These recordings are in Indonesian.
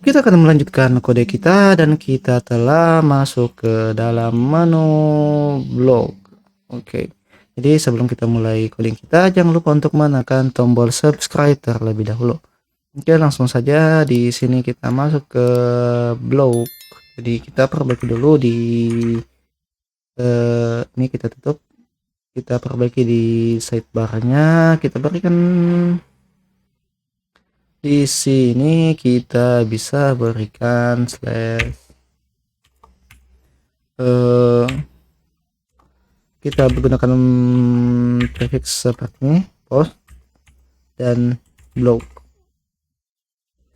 Kita akan melanjutkan kode kita dan kita telah masuk ke dalam menu blog. Oke. Jadi sebelum kita mulai coding kita, jangan lupa untuk menekan tombol subscribe terlebih dahulu. Oke, langsung saja di sini kita masuk ke blog. Jadi kita perbaiki dulu di ini kita tutup. Kita perbaiki di sidebarnya, kita berikan di sini kita bisa berikan slash kita menggunakan prefix seperti ini, post dan blog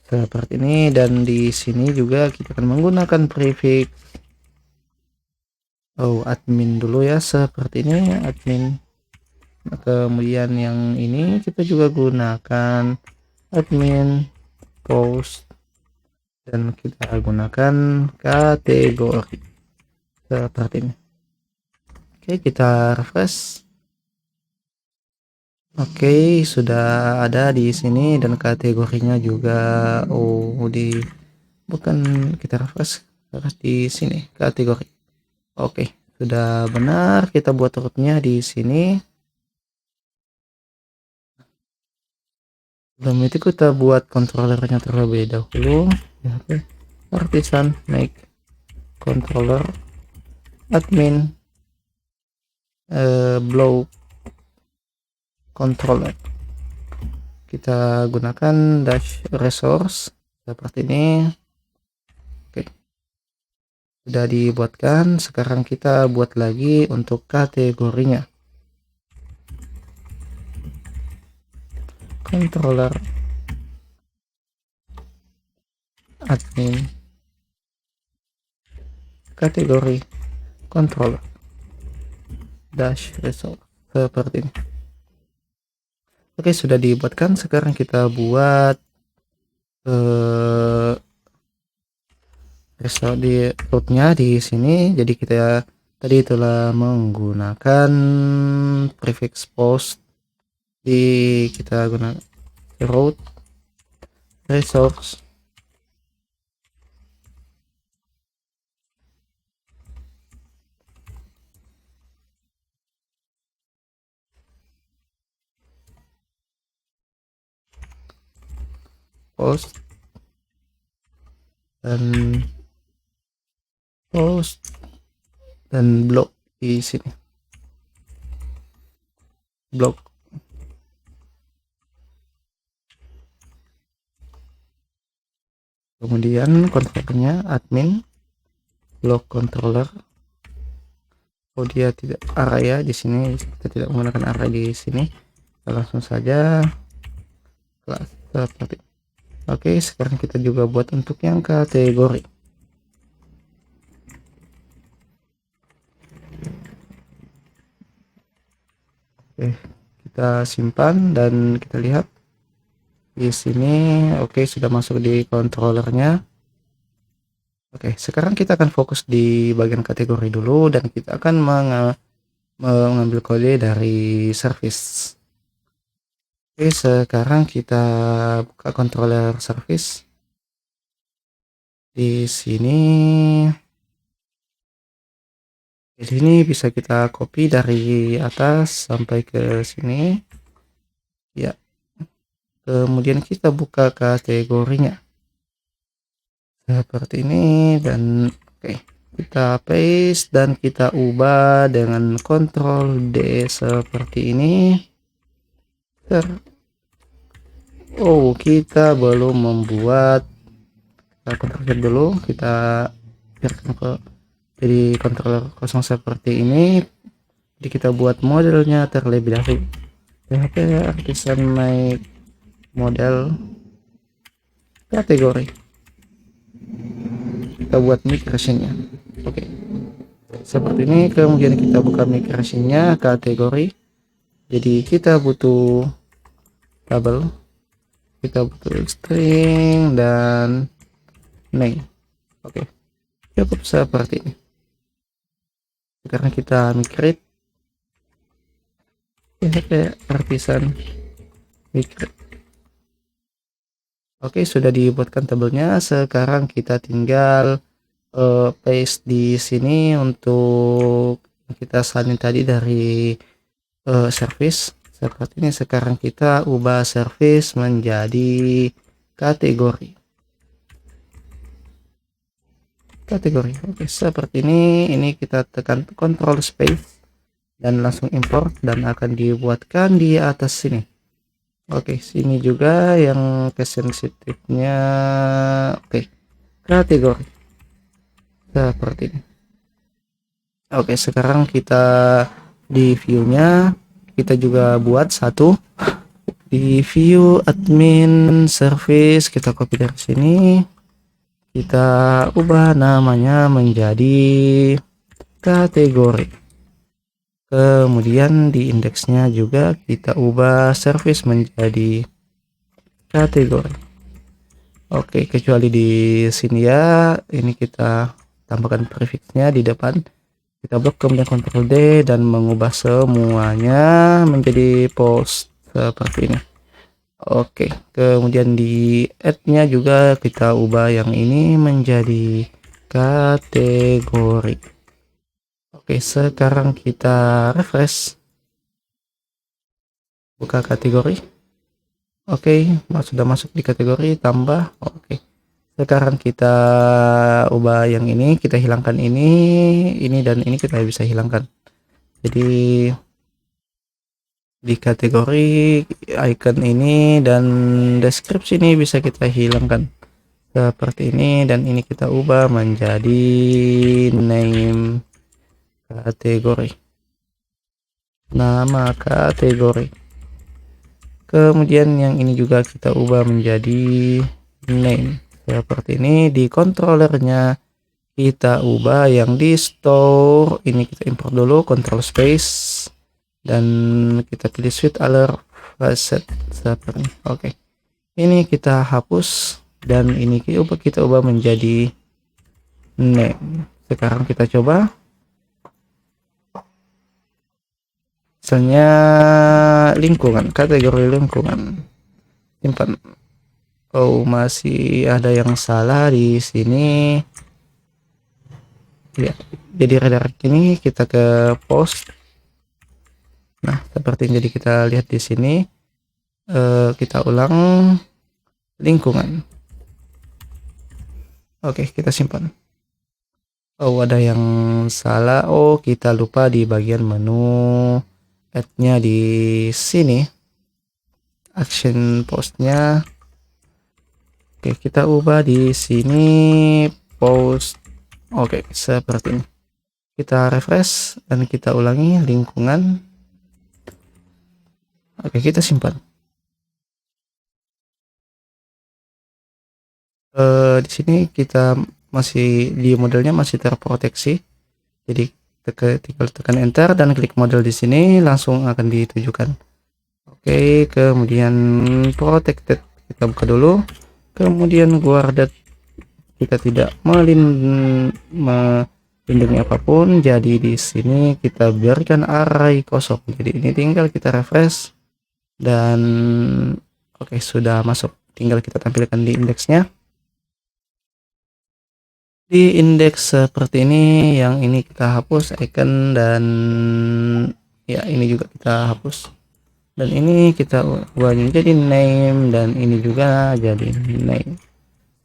seperti ini, dan di sini juga kita akan menggunakan prefix admin dulu ya, seperti ini admin. Kemudian yang ini kita juga gunakan admin post dan kita gunakan kategori seperti ini. Oke, kita refresh. Oke, sudah ada di sini dan kategorinya juga bukan, kita refresh di sini kategori. Oke, sudah benar, kita buat rootnya di sini. Sebelum itu kita buat controllernya terlebih dahulu. Oke. Artisan make controller admin blow controller. Kita gunakan dash resource seperti ini. Oke, sudah dibuatkan. Sekarang kita buat lagi untuk kategorinya, controller admin kategori controller dash resource seperti ini. Oke, sudah dibuatkan. Sekarang kita buat resource di rootnya di sini. Jadi kita tadi telah menggunakan prefix post, di kita gunakan root resource post dan blog di sini, blog. Kemudian kontrolnya admin blog controller. Dia tidak array ya di sini, kita tidak menggunakan array di sini. Kita langsung saja kelas seperti. Oke, sekarang kita juga buat untuk yang kategori. Oke, kita simpan dan kita lihat di sini. Oke, sudah masuk di controllernya. Oke, sekarang kita akan fokus di bagian kategori dulu dan kita akan mengambil kode dari service. Oke, sekarang kita buka controller service. Di sini bisa kita copy dari atas sampai ke sini ya. Kemudian kita buka kategorinya seperti ini dan oke, kita paste dan kita ubah dengan Ctrl D seperti ini. Kita belum membuat. Kita Ctrl dulu, kita biarkan ke jadi controller kosong seperti ini. Jadi kita buat modelnya terlebih dahulu. PHP artisan make model kategori. Kita buat migrationnya. Oke, seperti ini. Kemudian kita buka migrationnya kategori. Jadi kita butuh tabel, kita butuh string dan name. Oke, cukup seperti ini. Sekarang kita migrate PHP artisan migrate. Oke, sudah dibuatkan tabelnya. Sekarang kita tinggal paste di sini untuk kita salin tadi dari service seperti ini. Sekarang kita ubah service menjadi kategori. Oke, seperti ini kita tekan Ctrl space dan langsung import dan akan dibuatkan di atas sini. Oke, sini juga yang case sensitifnya. Oke, kategori seperti ini. Oke, sekarang kita di view-nya kita juga buat satu di view admin service, kita copy dari sini, kita ubah namanya menjadi kategori. Kemudian di indeksnya juga kita ubah service menjadi kategori. Oke, kecuali di sini ya, ini kita tambahkan prefixnya di depan, kita blok kemudian Ctrl D dan mengubah semuanya menjadi post seperti ini. Oke, kemudian di add-nya juga kita ubah yang ini menjadi kategori. Oke, sekarang kita refresh, buka kategori. Oke, sudah masuk di kategori, tambah. Oke, sekarang kita ubah yang ini, kita hilangkan ini dan ini kita bisa hilangkan. Jadi di kategori icon ini dan deskripsi ini bisa kita hilangkan seperti ini, dan ini kita ubah menjadi name kategori, nama kategori. Kemudian yang ini juga kita ubah menjadi name seperti ini. Di controllernya kita ubah yang di store ini, kita import dulu, Ctrl space dan kita pilih switch alert reset seperti ini. Oke, ini kita hapus dan ini kita ubah menjadi name. Sekarang kita coba, misalnya lingkungan, kategori lingkungan, simpan. Oh, masih ada yang salah di sini ya. Jadi redirect ini kita ke post. Nah, seperti ini. Jadi kita lihat di sini, kita ulang lingkungan. Oke, kita simpan. Oh, ada yang salah. Oh, kita lupa di bagian menu add-nya di sini, action postnya. Oke, kita ubah di sini post. Oke, seperti ini. Kita refresh dan kita ulangi lingkungan. Oke, kita simpan. Di sini kita masih di modelnya masih terproteksi. Jadi tinggal tekan enter dan klik model di sini, langsung akan ditujukan. Oke, kemudian protected kita buka dulu. Kemudian guarded kita tidak melindungi apapun. Jadi di sini kita biarkan array kosong. Jadi ini tinggal kita refresh dan oke, sudah masuk. Tinggal kita tampilkan di indeksnya. Di indeks seperti ini, yang ini kita hapus icon dan ya ini juga kita hapus, dan ini kita ubah jadi name dan ini juga jadi name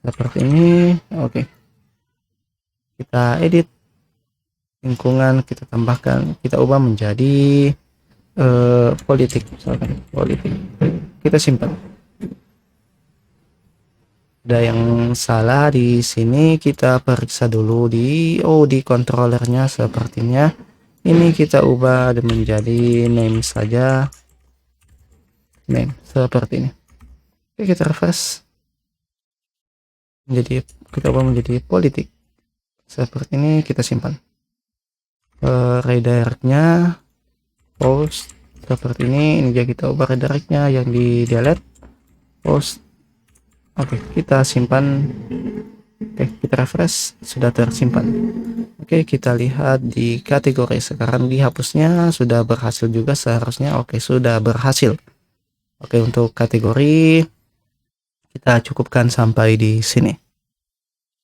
seperti ini. Oke, kita edit lingkungan, kita tambahkan, kita ubah menjadi politik, misalkan politik. Kita simpan. Ada yang salah di sini, kita periksa dulu di controllernya. Sepertinya ini kita ubah menjadi name saja, name seperti ini. Oke, kita refresh, kita ubah menjadi politik seperti ini. Kita simpan. Redirectnya post seperti ini juga kita ubah redirectnya yang di delete post. Oke, kita simpan. Oke, kita refresh, sudah tersimpan. Oke, kita lihat di kategori. Sekarang dihapusnya sudah berhasil juga seharusnya. Oke, sudah berhasil. Oke, untuk kategori Kita cukupkan sampai di sini.